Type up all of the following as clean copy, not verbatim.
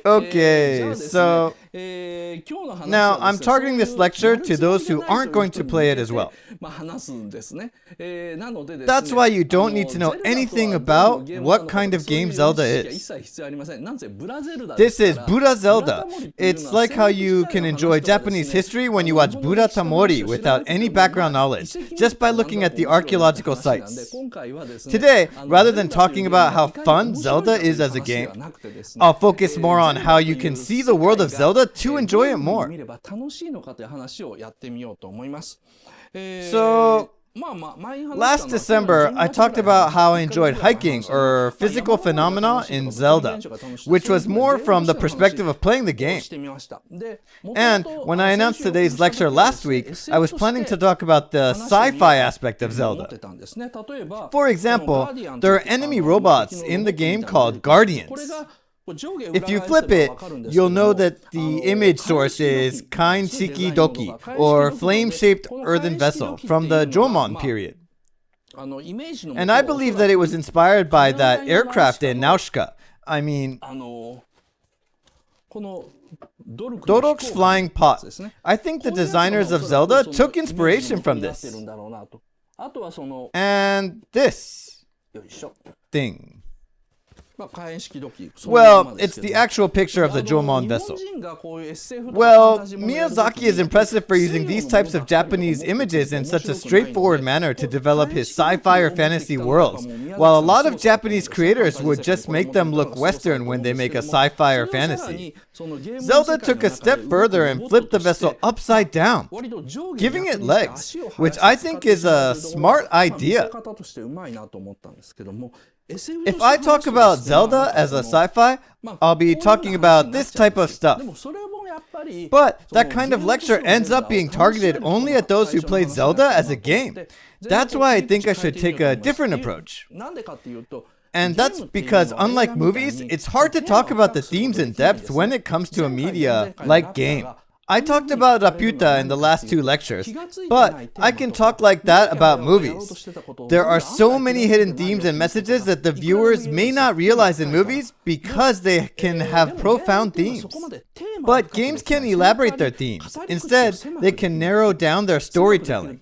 Okay, so now I'm targeting this lecture to those who aren't going to play it as well. That's why you don't need to know anything about what kind of game Zelda is. This is Buddha Zelda. It's like how you can enjoy Japanese history when you watch Buddha Tamori without any background knowledge, just by looking at the archaeological sites. Today, rather than talking about how fun Zelda is as a game, I'll focus more on how you can see the world of Zelda to enjoy it more. So, last December, I talked about how I enjoyed hiking, or physical phenomena, in Zelda, which was more from the perspective of playing the game. And when I announced today's lecture last week, I was planning to talk about the sci-fi aspect of Zelda. For example, there are enemy robots in the game called Guardians. If you flip it, you'll know that the image source is Kain Shiki Doki, or flame-shaped earthen vessel, from the Jomon period. And I believe that it was inspired by that aircraft in Nausicaa. I mean, Dorok's flying pot. I think the designers of Zelda took inspiration from this. And this thing. Well, it's the actual picture of the Jomon vessel. Well, Miyazaki is impressive for using these types of Japanese images in such a straightforward manner to develop his sci-fi or fantasy worlds, while a lot of Japanese creators would just make them look Western when they make a sci-fi or fantasy. Zelda took a step further and flipped the vessel upside down, giving it legs, which I think is a smart idea. If I talk about Zelda as a sci-fi, I'll be talking about this type of stuff. But that kind of lecture ends up being targeted only at those who played Zelda as a game. That's why I think I should take a different approach. And that's because, unlike movies, it's hard to talk about the themes in depth when it comes to a media like game. I talked about Laputa in the last two lectures, but I can talk like that about movies. There are so many hidden themes and messages that the viewers may not realize in movies because they can have profound themes. But games can elaborate their themes. Instead, they can narrow down their storytelling.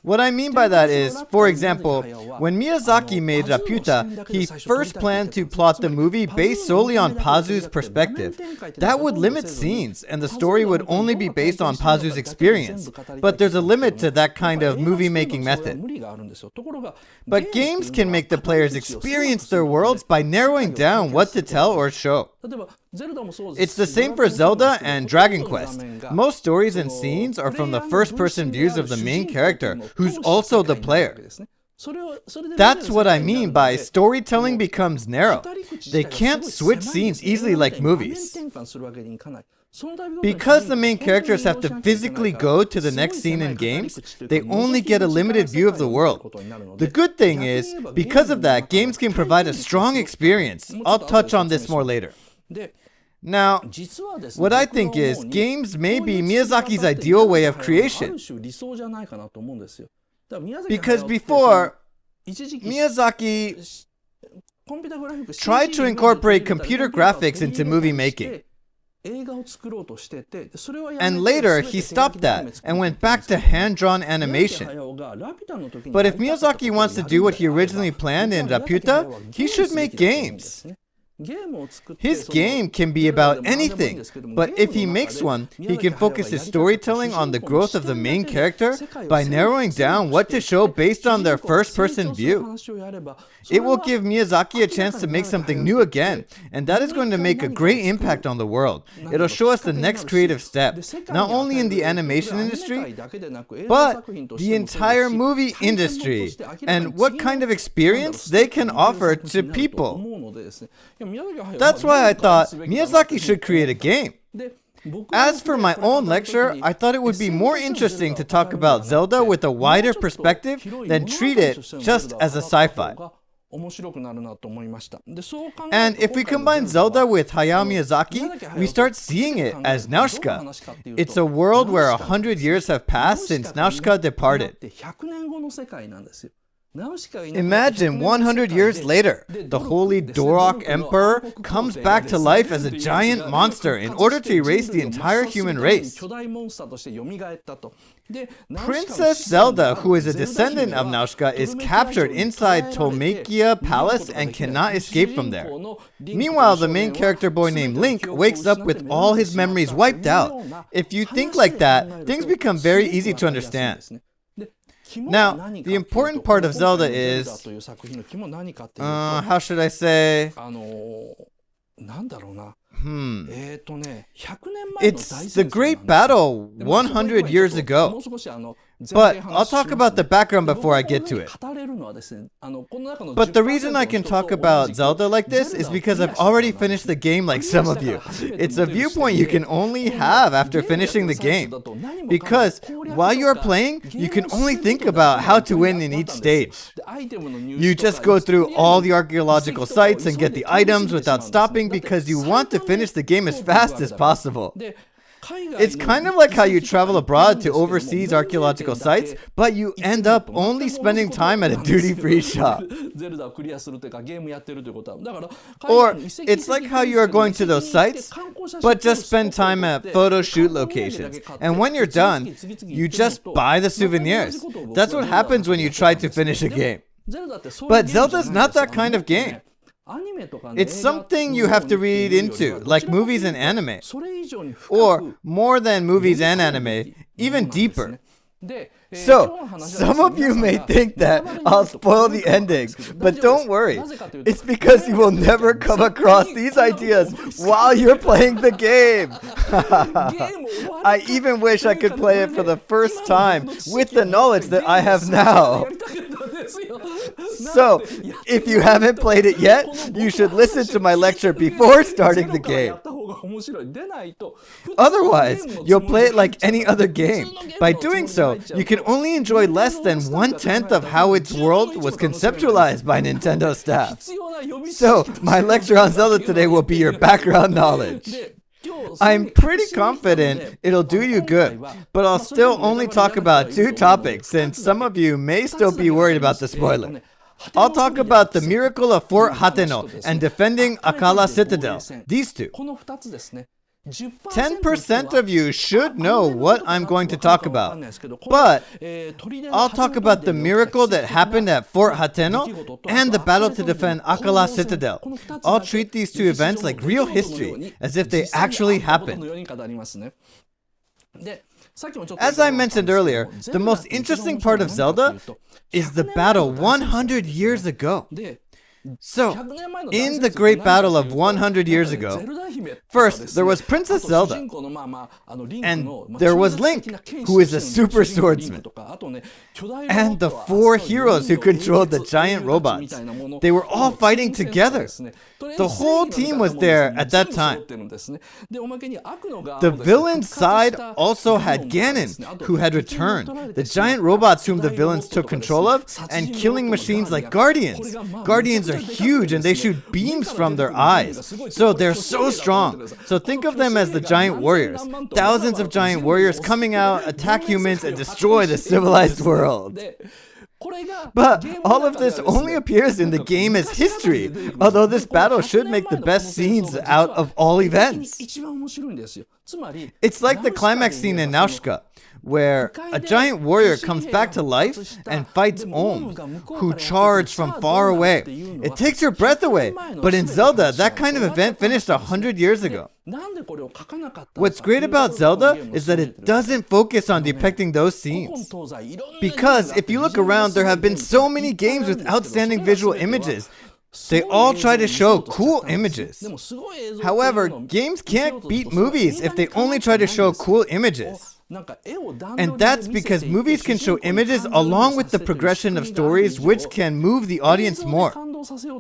What I mean by that is, for example, when Miyazaki made Laputa, he first planned to plot the movie based solely on Pazu's perspective. That would limit scenes, and the story would only be based on Pazu's experience. But there's a limit to that kind of movie-making method. But games can make the players experience their worlds by narrowing down what to tell or show. It's the same for Zelda and Dragon Quest. Most stories and scenes are from the first-person views of the main character, who's also the player. That's what I mean by storytelling becomes narrow. They can't switch scenes easily like movies. Because the main characters have to physically go to the next scene in games, they only get a limited view of the world. The good thing is, because of that, games can provide a strong experience. I'll touch on this more later. Now, what I think is, games may be Miyazaki's ideal way of creation. Because before, Miyazaki tried to incorporate computer graphics into movie making. And later, he stopped that and went back to hand-drawn animation. But if Miyazaki wants to do what he originally planned in Laputa, he should make games. His game can be about anything, but if he makes one, he can focus his storytelling on the growth of the main character by narrowing down what to show based on their first-person view. It will give Miyazaki a chance to make something new again, and that is going to make a great impact on the world. It'll show us the next creative step, not only in the animation industry, but the entire movie industry, and what kind of experience they can offer to people. That's why I thought Miyazaki should create a game. As for my own lecture, I thought it would be more interesting to talk about Zelda with a wider perspective than treat it just as a sci-fi. And if we combine Zelda with Hayao Miyazaki, we start seeing it as Nausicaa. It's a world where 100 years have passed since Nausicaa departed. Imagine 100 years later, the holy Dorok Emperor comes back to life as a giant monster in order to erase the entire human race. Princess Zelda, who is a descendant of Nausicaa, is captured inside Tolmekia Palace and cannot escape from there. Meanwhile, the main character boy named Link wakes up with all his memories wiped out. If you think like that, things become very easy to understand. Now, the important part of Zelda is, how should I say? It's the great battle 100 years ago. But I'll talk about the background before I get to it. But the reason I can talk about Zelda like this is because I've already finished the game like some of you. It's a viewpoint you can only have after finishing the game. Because while you're playing, you can only think about how to win in each stage. You just go through all the archaeological sites and get the items without stopping because you want to finish the game as fast as possible. It's kind of like how you travel abroad to overseas archaeological sites, but you end up only spending time at a duty-free shop. Or it's like how you are going to those sites, but just spend time at photo shoot locations. And when you're done, you just buy the souvenirs. That's what happens when you try to finish a game. But Zelda's not that kind of game. It's something you have to read into, like movies and anime. Or, more than movies and anime, even deeper. So, some of you may think that I'll spoil the ending, but don't worry. It's because you will never come across these ideas while you're playing the game. I even wish I could play it for the first time with the knowledge that I have now. So, if you haven't played it yet, you should listen to my lecture before starting the game. Otherwise, you'll play it like any other game. By doing so, you can only enjoy less than 1/10 of how its world was conceptualized by Nintendo staff. So, my lecture on Zelda today will be your background knowledge. I'm pretty confident it'll do you good, but I'll still only talk about 2 topics since some of you may still be worried about the spoiler. I'll talk about the miracle of Fort Hateno and defending Akala Citadel. These 2. 10% of you should know what I'm going to talk about, but I'll talk about the miracle that happened at Fort Hateno and the battle to defend Akala Citadel. I'll treat these 2 events like real history, as if they actually happened. As I mentioned earlier, the most interesting part of Zelda is the battle 100 years ago. So, in the great battle of 100 years ago, first there was Princess Zelda, and there was Link, who is a super swordsman, and the 4 heroes who controlled the giant robots. They were all fighting together. The whole team was there at that time. The villain's side also had Ganon, who had returned, the giant robots whom the villains took control of, and killing machines like Guardians. Guardians are huge and they shoot beams from their eyes. So they're so strong. So think of them as the giant warriors. Thousands of giant warriors coming out, attack humans, and destroy the civilized world. But all of this only appears in the game as history, although this battle should make the best scenes out of all events. It's like the climax scene in Nausicaa, where a giant warrior comes back to life and fights Om, who charged from far away. It takes your breath away, but in Zelda, that kind of event finished 100 years ago. What's great about Zelda is that it doesn't focus on depicting those scenes. Because if you look around, there have been so many games with outstanding visual images. They all try to show cool images. However, games can't beat movies if they only try to show cool images. And that's because movies can show images along with the progression of stories, which can move the audience more.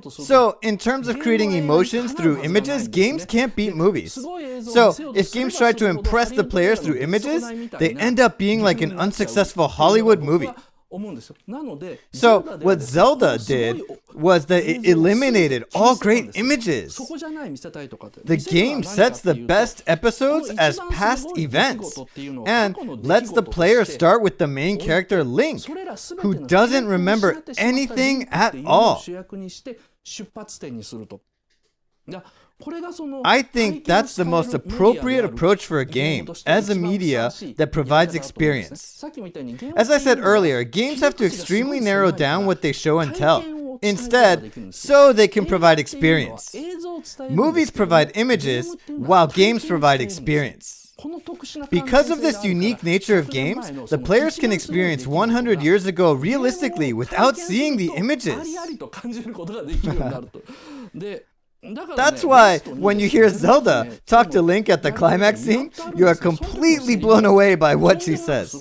So, in terms of creating emotions through images, games can't beat movies. So, if games try to impress the players through images, they end up being like an unsuccessful Hollywood movie. So what Zelda did was that it eliminated all great images. The game sets the best episodes as past events and lets the player start with the main character Link, who doesn't remember anything at all. I think that's the most appropriate approach for a game as a media that provides experience. As I said earlier, games have to extremely narrow down what they show and tell, instead, so they can provide experience. Movies provide images, while games provide experience. Because of this unique nature of games, the players can experience 100 years ago realistically without seeing the images. That's why when you hear Zelda talk to Link at the climax scene, you are completely blown away by what she says.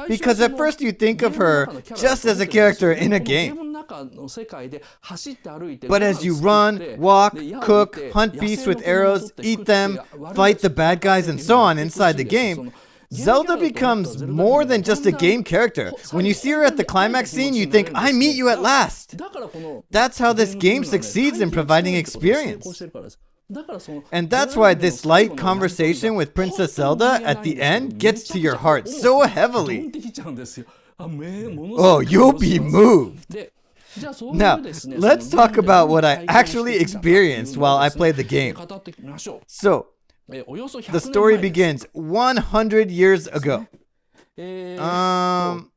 Because at first you think of her just as a character in a game. But as you run, walk, cook, hunt beasts with arrows, eat them, fight the bad guys and so on inside the game, Zelda becomes more than just a game character. When you see her at the climax scene, you think, I meet you at last. That's how this game succeeds in providing experience. And that's why this light conversation with Princess Zelda at the end gets to your heart so heavily. Oh, you'll be moved. Now, let's talk about what I actually experienced while I played the game. So, the story begins 100 years ago.